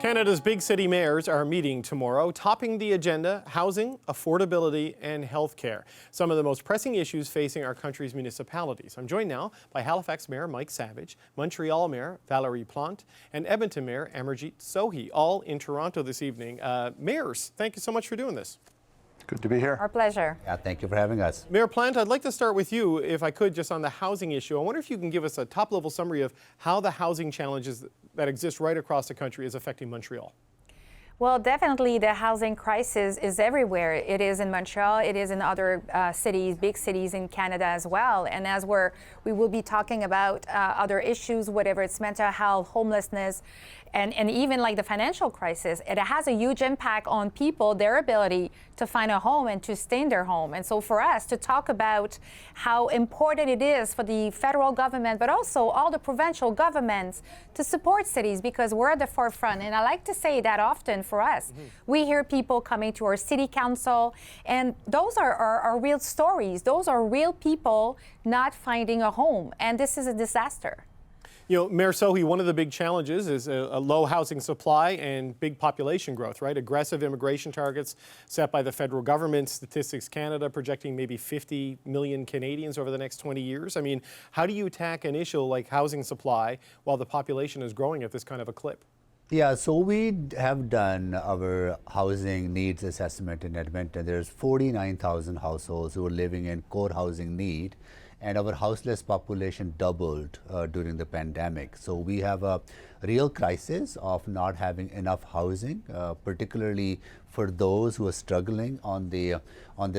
Canada's big city mayors are meeting tomorrow, topping the agenda, housing, affordability, and healthcare. Some of the most pressing issues facing our country's municipalities. I'm joined now by Halifax Mayor Mike Savage, Montreal Mayor Valérie Plante, and Edmonton Mayor Amarjeet Sohi, all in Toronto this evening. Mayors, thank you so much for doing this. Good to be here. Our pleasure. Yeah, thank you for having us. Mayor Plante, I'd like to start with you, if I could, just on the housing issue. I wonder if you can give us a top-level summary of how the housing challenges that exist right across the country is affecting Montreal. Well, definitely the housing crisis is everywhere. It is in Montreal, it is in other cities, big cities in Canada as well. And as we will be talking about other issues, whatever it's mental health, homelessness, and even like the financial crisis, it has a huge impact on people, their ability to find a home and to stay in their home. And so for us to talk about how important it is for the federal government, but also all the provincial governments to support cities, because we're at the forefront. And I like to say that often for us. We hear people coming to our city council, and those are real stories. Those are real people not finding a home. And this is a disaster. You know, Mayor Sohi, one of the big challenges is a low housing supply and big population growth, right? Aggressive immigration targets set by the federal government, Statistics Canada projecting maybe 50 million Canadians over the next 20 years. I mean, how do you attack an issue like housing supply while the population is growing at this kind of a clip? Yeah, so we have done our housing needs assessment in Edmonton. There's 49,000 households who are living in core housing need, and our houseless population doubled during the pandemic. So we have a real crisis of not having enough housing, particularly for those who are struggling on the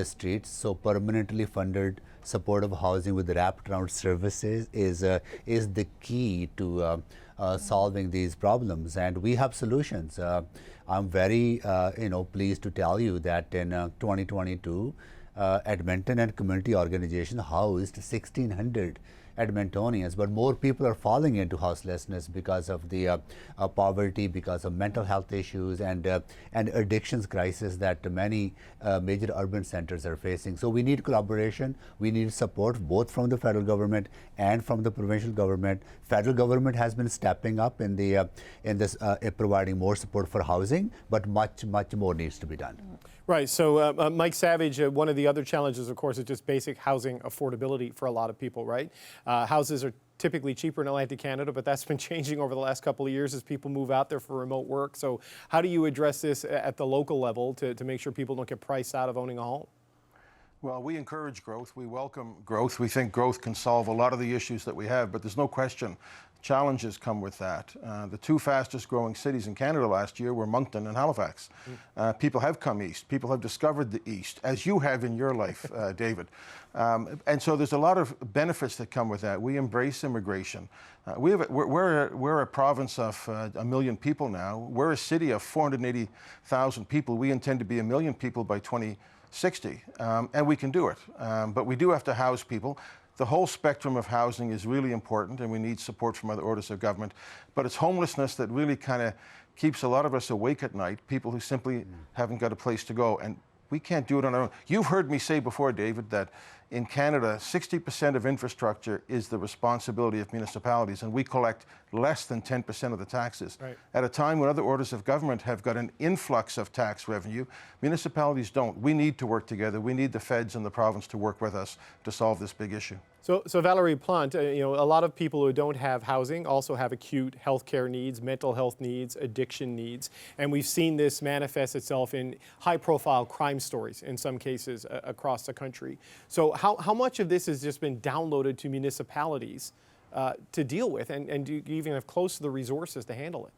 streets. So permanently funded supportive housing with wrapped around services is the key to solving these problems, and we have solutions. I'm very pleased to tell you that in 2022, Edmonton and community organization housed 1,600 Edmontonians, but more people are falling into houselessness because of the poverty, because of mental health issues and addictions crisis that many major urban centers are facing. So we need collaboration, we need support both from the federal government and from the provincial government. Federal government has been stepping up in providing more support for housing, but much more needs to be done. Right. So, Mike Savage, one of the other challenges, of course, is just basic housing affordability for a lot of people, right? Houses are typically cheaper in Atlantic Canada, but that's been changing over the last couple of years as people move out there for remote work. So how do you address this at the local level to make sure people don't get priced out of owning a home? Well, we encourage growth. We welcome growth. We think growth can solve a lot of the issues that we have, but there's no question challenges come with that. The two fastest growing cities in Canada last year were Moncton and Halifax. People have come east. People have discovered the east, as you have in your life, David. And so there's a lot of benefits that come with that. We embrace immigration. We're a province of 1 million people now. We're a city of 480,000 people. We intend to be 1 million people by 2060, and we can do it. But we do have to house people. The whole spectrum of housing is really important, and we need support from other orders of government. But it's homelessness that really kind of keeps a lot of us awake at night, people who simply haven't got a place to go. And we can't do it on our own. You've heard me say before, David, that in Canada, 60% of infrastructure is the responsibility of municipalities, and we collect less than 10% of the taxes. Right. At a time when other orders of government have got an influx of tax revenue, municipalities don't. We need to work together. We need the feds and the province to work with us to solve this big issue. So Valérie Plante, a lot of people who don't have housing also have acute healthcare needs, mental health needs, addiction needs, and we've seen this manifest itself in high-profile crime stories in some cases across the country. So how much of this has just been downloaded to municipalities to deal with, and do you even have close to the resources to handle it?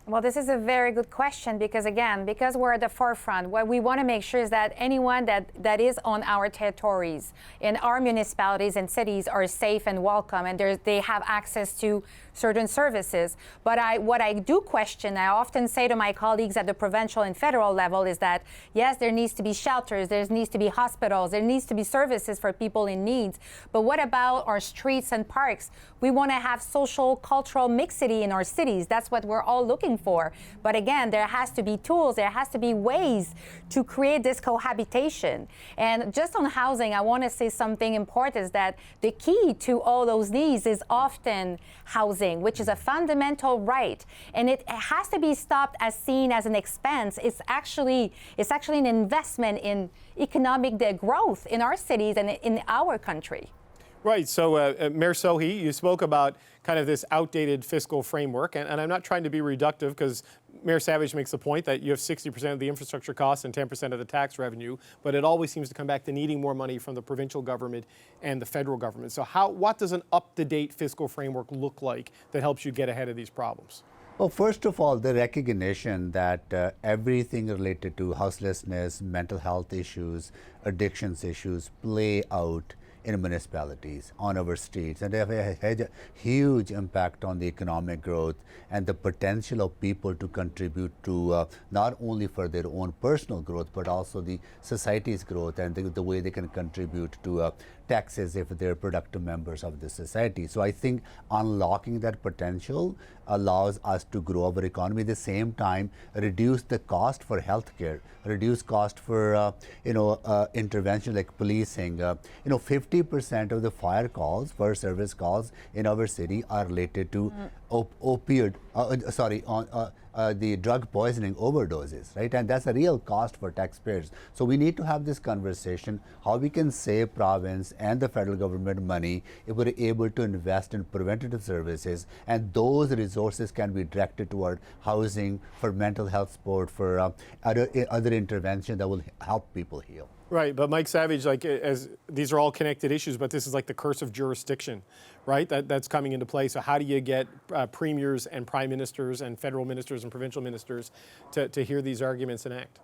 Well, this is a very good question because we're at the forefront, what we want to make sure is that anyone that is on our territories, in our municipalities and cities, are safe and welcome, and they have access to certain services. But what I do question, I often say to my colleagues at the provincial and federal level, is that, yes, there needs to be shelters, there needs to be hospitals, there needs to be services for people in need. But what about our streets and parks? We want to have social, cultural mixity in our cities. That's what we're all looking looking for. But again, there has to be tools, there has to be ways to create this cohabitation. And just on housing, I want to say something important is that the key to all those needs is often housing, which is a fundamental right. And it has to be stopped as seen as an expense. It's actually an investment in economic growth in our cities and in our country. Right. So, Mayor Sohi, you spoke about kind of this outdated fiscal framework, and I'm not trying to be reductive because Mayor Savage makes the point that you have 60% of the infrastructure costs and 10% of the tax revenue, but it always seems to come back to needing more money from the provincial government and the federal government. So what does an up-to-date fiscal framework look like that helps you get ahead of these problems? Well, first of all, the recognition that everything related to houselessness, mental health issues, addictions issues play out in municipalities, on our streets, and they have had a huge impact on the economic growth and the potential of people to contribute to not only for their own personal growth, but also the society's growth and the way they can contribute to taxes if they're productive members of the society. So I think unlocking that potential allows us to grow our economy, at the same time reduce the cost for healthcare, reduce cost for intervention like policing. 50% of the fire calls, fire service calls in our city are related to the drug poisoning overdoses, right? And that's a real cost for taxpayers. So we need to have this conversation, how we can save province and the federal government money if we're able to invest in preventative services, and those resources can be directed toward housing, for mental health support, for other intervention that will help people heal. Right, but Mike Savage, as these are all connected issues, but this is like the curse of jurisdiction, right? That's coming into play. So how do you get premiers and prime ministers and federal ministers and provincial ministers to hear these arguments and act?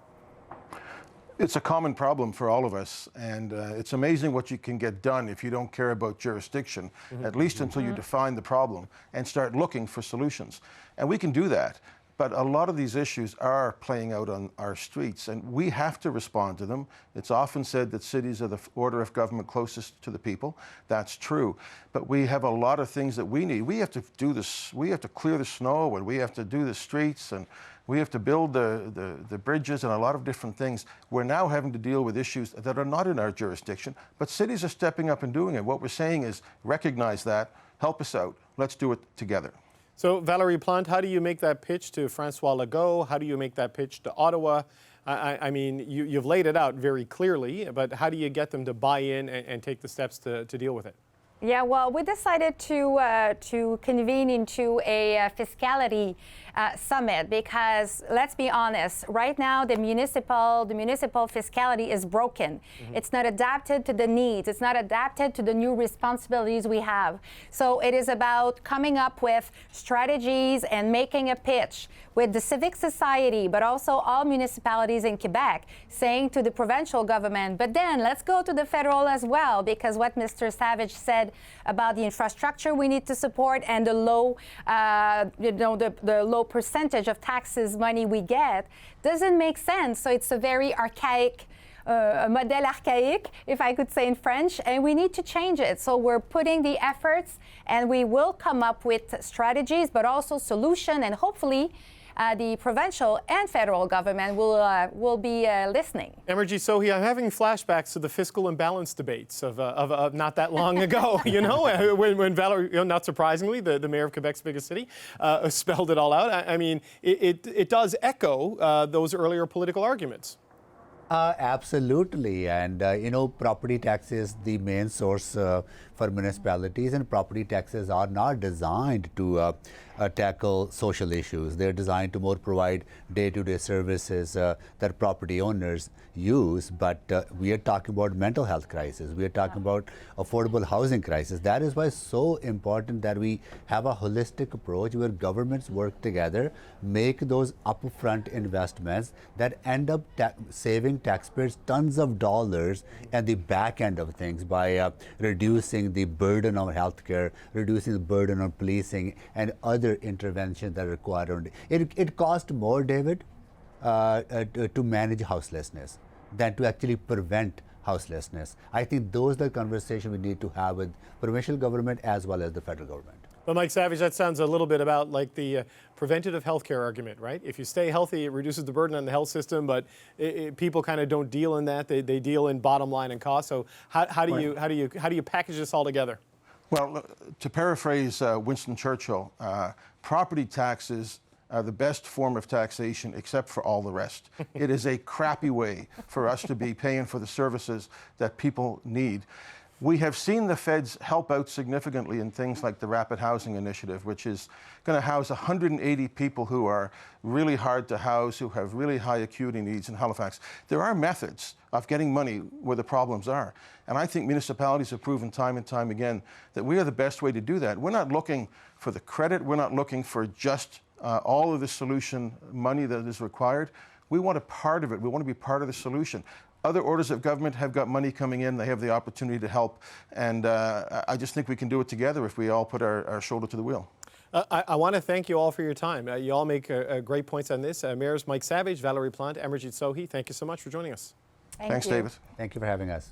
It's a common problem for all of us, and it's amazing what you can get done if you don't care about jurisdiction, at least until you define the problem and start looking for solutions. And we can do that. But a lot of these issues are playing out on our streets, and we have to respond to them. It's often said that cities are the order of government closest to the people. That's true. But we have a lot of things that we need. We have to do this. We have to clear the snow, and we have to do the streets, and we have to build the bridges and a lot of different things. We're now having to deal with issues that are not in our jurisdiction, but cities are stepping up and doing it. What we're saying is recognize that, help us out, let's do it together. So, Valérie Plante, how do you make that pitch to François Legault? How do you make that pitch to Ottawa? I mean, you've laid it out very clearly, but how do you get them to buy in and take the steps to deal with it? Yeah, well, we decided to convene into a fiscality summit because, let's be honest, right now the municipal fiscality is broken. It's not adapted to the needs. It's not adapted to the new responsibilities we have. So it is about coming up with strategies and making a pitch with the civic society, but also all municipalities in Quebec, saying to the provincial government, but then let's go to the federal as well, because what Mr. Savage said about the infrastructure we need to support and the low, the low percentage of taxes money we get doesn't make sense. So it's a very archaic modèle archaïque, if I could say in French, and we need to change it. So we're putting the efforts, and we will come up with strategies, but also solution, and hopefully the provincial and federal government will be listening. Emerji Sohi, I'm having flashbacks to the fiscal imbalance debates of not that long ago. When Valérie, not surprisingly, the mayor of Quebec's biggest city, spelled it all out. I mean, it does echo those earlier political arguments. Absolutely, and property taxes the main source for municipalities, and property taxes are not designed to tackle social issues. They're designed to more provide day-to-day services that property owners use. But we are talking about mental health crisis. We are talking about affordable housing crisis. That is why it's so important that we have a holistic approach where governments work together, make those upfront investments that end up saving taxpayers tons of dollars at the back end of things by reducing the burden on healthcare, reducing the burden on policing, and other interventions that are required. It costs more, David, to manage houselessness than to actually prevent houselessness. I think those are the conversations we need to have with provincial government as well as the federal government. But Mike Savage, that sounds a little bit about like the preventative healthcare argument, right? If you stay healthy, it reduces the burden on the health system, but people kind of don't deal in that. They deal in bottom line and cost. So how do you package this all together? Well, to paraphrase Winston Churchill, property taxes are the best form of taxation except for all the rest. It is a crappy way for us to be paying for the services that people need. We have seen the feds help out significantly in things like the Rapid Housing Initiative, which is going to house 180 people who are really hard to house, who have really high acuity needs in Halifax. There are methods of getting money where the problems are. And I think municipalities have proven time and time again that we are the best way to do that. We're not looking for the credit. We're not looking for just all of the solution money that is required. We want a part of it. We want to be part of the solution. Other orders of government have got money coming in. They have the opportunity to help. And I just think we can do it together if we all put our shoulder to the wheel. I want to thank you all for your time. You all make great points on this. Mayors Mike Savage, Valerie Plante, Amarjeet Sohi, thank you so much for joining us. Thanks, David. Thank you for having us.